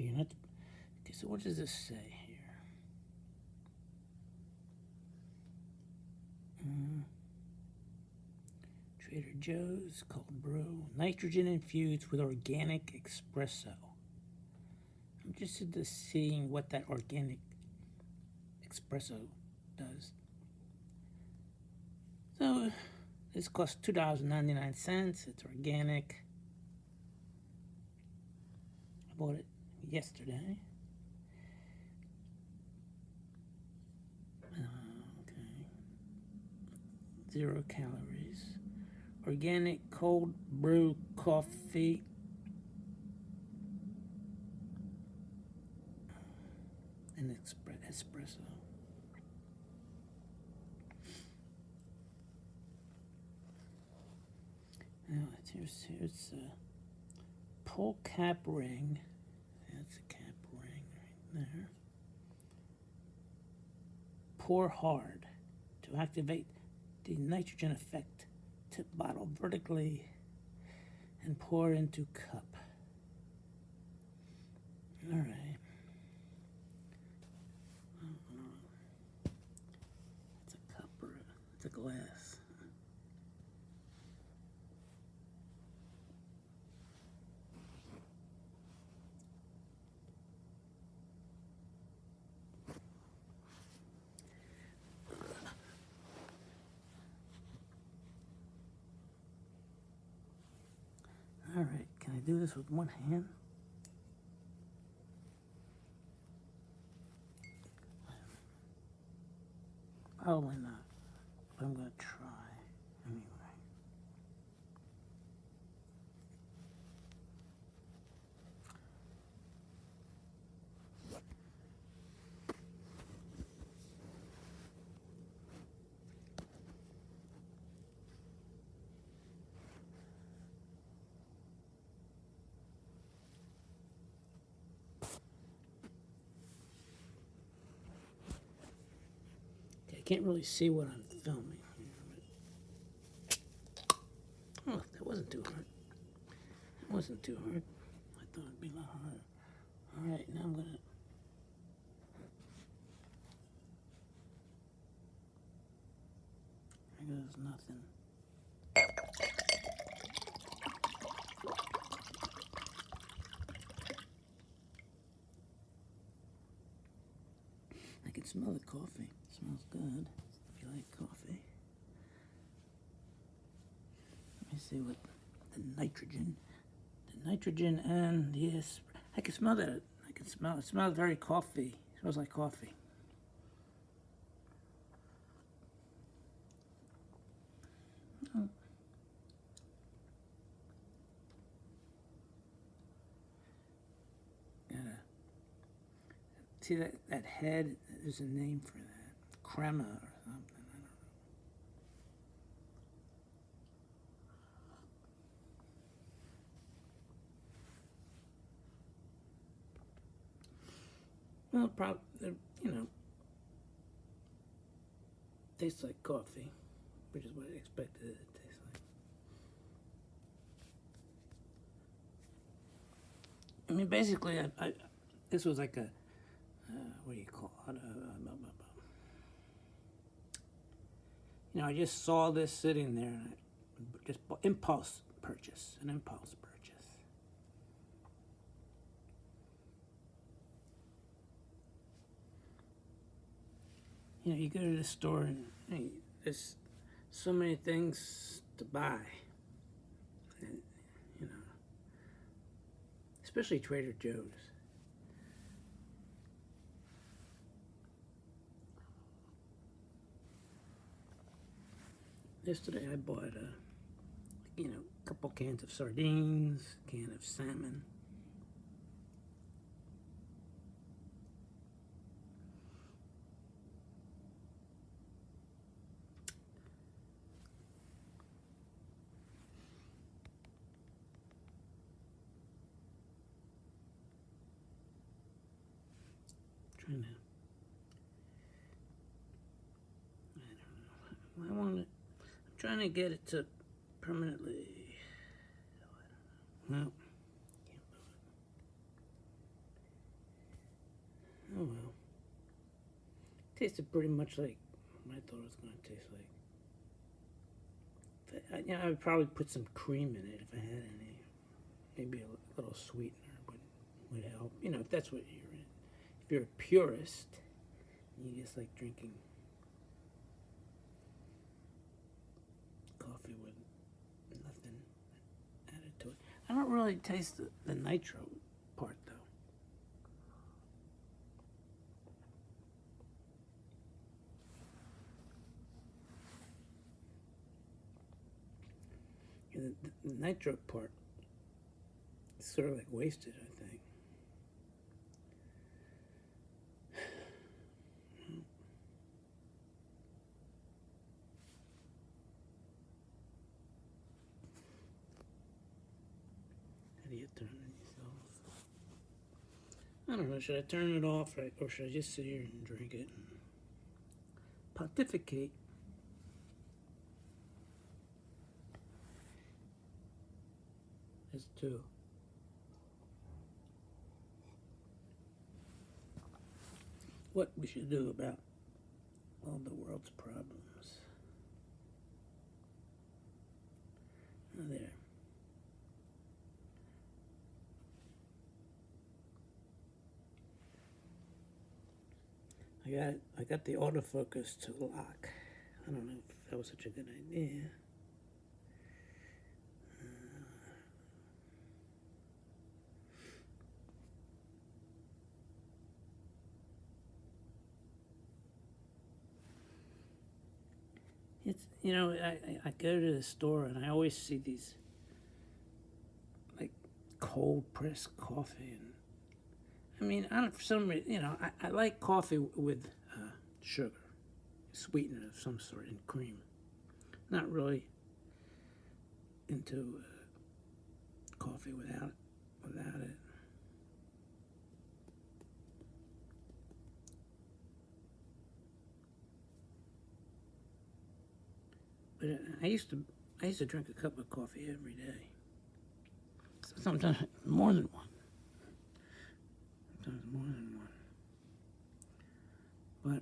you're not. Okay, so what does this say here? Trader Joe's cold brew, nitrogen infused with organic espresso. I'm interested in seeing what that organic espresso does. So this costs $2.99. It's organic. I bought it yesterday. Okay. 0 calories. Organic cold brew coffee. And espresso. Now here's a pull cap ring. That's a cap ring right there. Pour hard to activate the nitrogen effect. Tip bottle vertically and pour into cup. All right. It's a cup or it's a glass. All right, can I do this with one hand? Probably not, but I'm gonna try anyway. Okay, I can't really see what I'm filming here, but oh, that wasn't too hard. That wasn't too hard. I thought it'd be a lot harder. All right, now I'm gonna. There goes nothing. I can smell the coffee. It smells good. If you like coffee. Let me see what the nitrogen and yes, I can smell that. I can smell it. It smells very coffee. It smells like coffee. Oh. See that head? There's a name for that. Crema or something. I don't know. Well, probably, tastes like coffee, which is what I expected it to taste like. I mean, basically, this was like a, what do you call it? I just saw this sitting there, and I just bought, an impulse purchase. You go to the store and there's so many things to buy, and, especially Trader Joe's. Yesterday I bought a couple cans of sardines, a can of salmon. Trying to, I don't know. I'm trying to get it to permanently. Well, can't move Tasted pretty much like what I thought it was going to taste like. I would probably put some cream in it if I had any. Maybe a little sweetener would help. You know, if that's what you're in. If you're a purist, you just like drinking coffee with nothing added to it. I don't really taste the nitro part though. The nitro part is sort of like wasted, I think. How do you turn these off? I don't know, should I turn it off or should I just sit here and drink it and pontificate? As to what we should do about all the world's problems. Oh, there. I got the autofocus to lock. I don't know if that was such a good idea. It's, you know, I go to the store and I always see these like cold pressed coffee, and I mean, I don't, for some reason, you know, I like coffee with sugar, sweetener of some sort, and cream. Not really into coffee without it. But I used to drink a cup of coffee every day. Sometimes more than one. Sometimes more than one.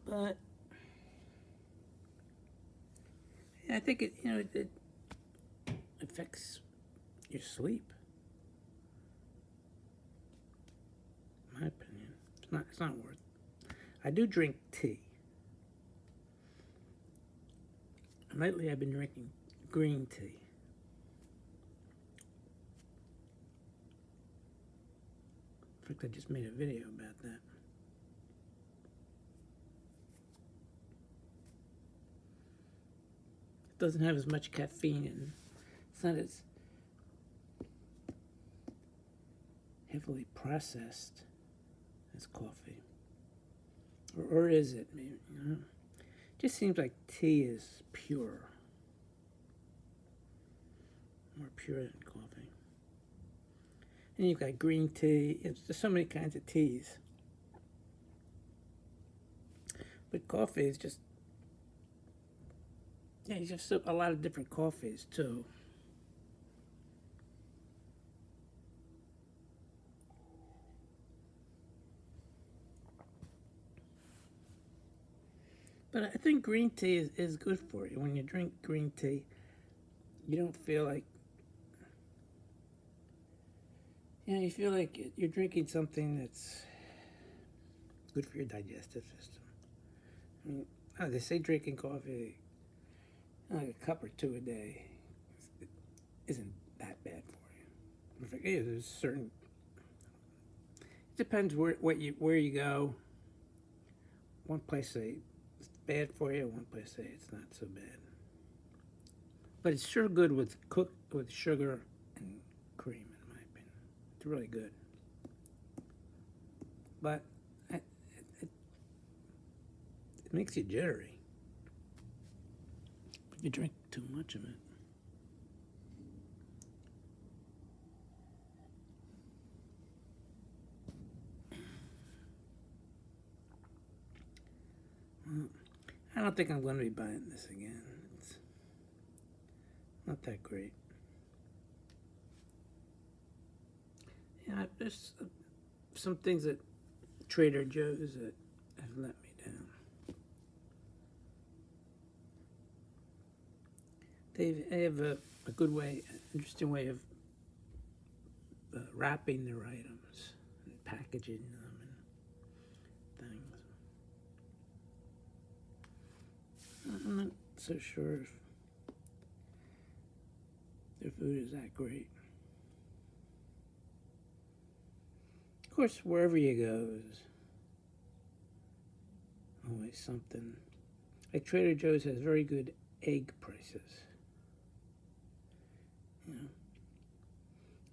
But yeah, I think it, you know, it affects your sleep. In my opinion, it's not worth it. I do drink tea. Lately, I've been drinking green tea. In fact, I just made a video about that. It doesn't have as much caffeine and it's not as heavily processed as coffee. Or is it? Maybe, you know? It just seems like tea is pure. More pure than coffee. And you've got green tea. There's so many kinds of teas. But coffee is just, yeah, you have a lot of different coffees too. But I think green tea is good for you. When you drink green tea, you don't feel like, you know, you feel like you're drinking something that's good for your digestive system. I mean, they say drinking coffee, like a cup or two a day, isn't that bad for you. There's certain. It depends where you go. One place say it's bad for you. One place say it's not so bad. But it's sure good with sugar and cream, in my opinion. It's really good. But it makes you jittery if you drink too much of it. Well, I don't think I'm going to be buying this again. It's not that great. Yeah, there's some things at Trader Joe's that have let me down. They have a good way, interesting way of wrapping their items and packaging them and things. I'm not so sure if their food is that great. Of course, wherever you go, there's always something. Like Trader Joe's has very good egg prices. You know,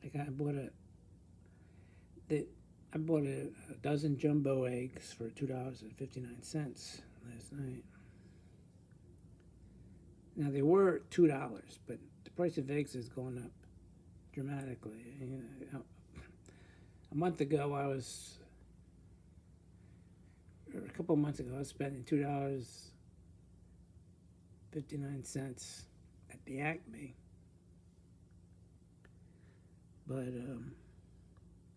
like I bought a dozen jumbo eggs for $2.59 last night. Now they were $2, but the price of eggs has gone up dramatically. You know, a month ago, or a couple of months ago, I was spending $2.59 at the Acme, but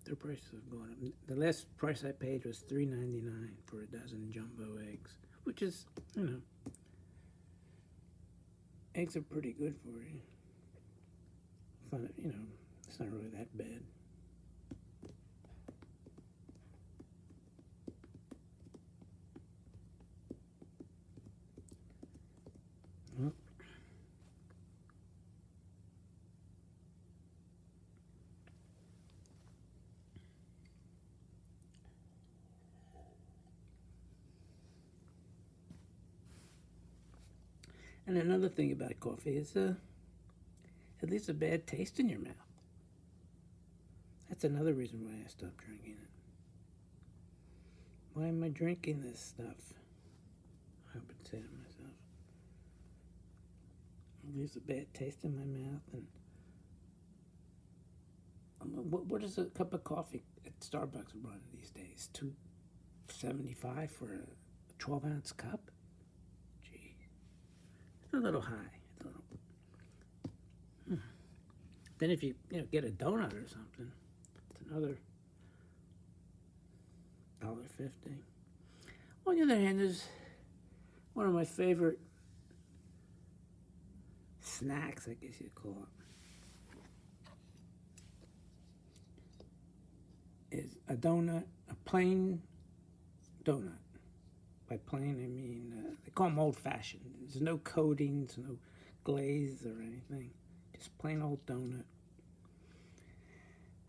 their prices have gone up. The last price I paid was $3.99 for a dozen jumbo eggs, which is, you know, eggs are pretty good for you. You know, it's not really that bad. And another thing about coffee is it leaves a bad taste in your mouth. That's another reason why I stopped drinking it. Why am I drinking this stuff? I would say to myself. It leaves a bad taste in my mouth. And what is a cup of coffee at Starbucks run these days? $2.75 for a 12-ounce cup? Gee, it's a little high. It's a little. Then if you get a donut or something, it's another $1.50. On the other hand, there's one of my favorite snacks, I guess you'd call it, is a donut, a plain donut. By plain, I mean, they call them old-fashioned. There's no coatings, no glaze or anything. Just plain old donut.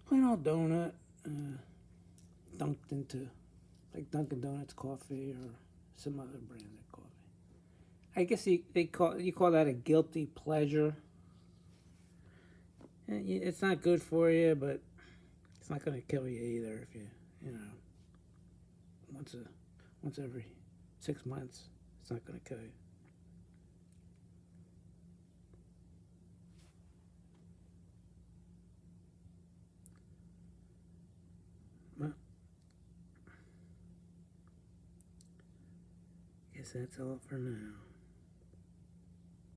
Plain old donut, dunked into, like Dunkin' Donuts coffee or some other brand of coffee. I guess you call that a guilty pleasure. And it's not good for you, but it's not going to kill you either if you know, once every 6 months, it's not going to kill you. Well, I guess that's all for now.